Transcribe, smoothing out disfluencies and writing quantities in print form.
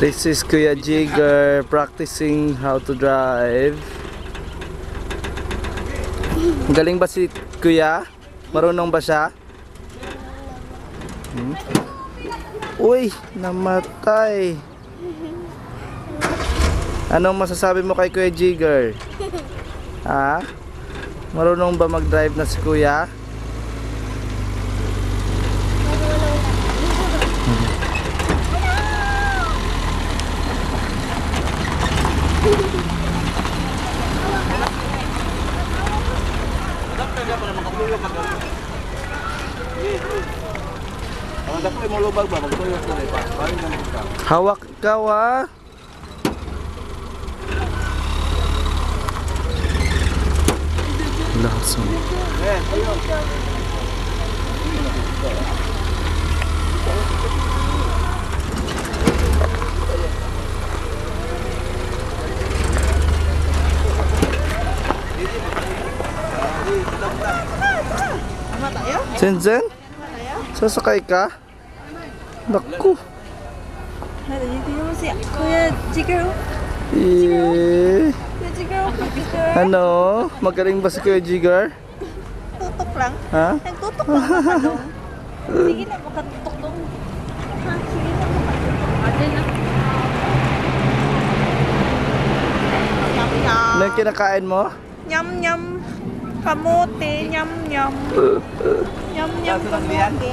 This is Kuya Jigger practicing how to drive. Galing ba si Kuya? Marunong ba siya? Uy, namatay. Anong masasabi mo kay Kuya Jigger? Ha? Marunong ba mag-drive na si Kuya? Hawak ikaw ah. Langsung. Zenzen? Sasakay ka? Naku. Tingnan mo si Kuya Jigger. Kuya Jigger, picture. Ano? Magaling ba si Kuya Jigger? Tutok lang. Ha? Nagtutok lang makadong. Sige na, makatutok dong. Ha, sige na, makatutok. Ate na. Nyam, nyam. Ano yung kinakain mo? Nyam, nyam. Kamote, nyam, nyam. Nyam, nyam, kamote.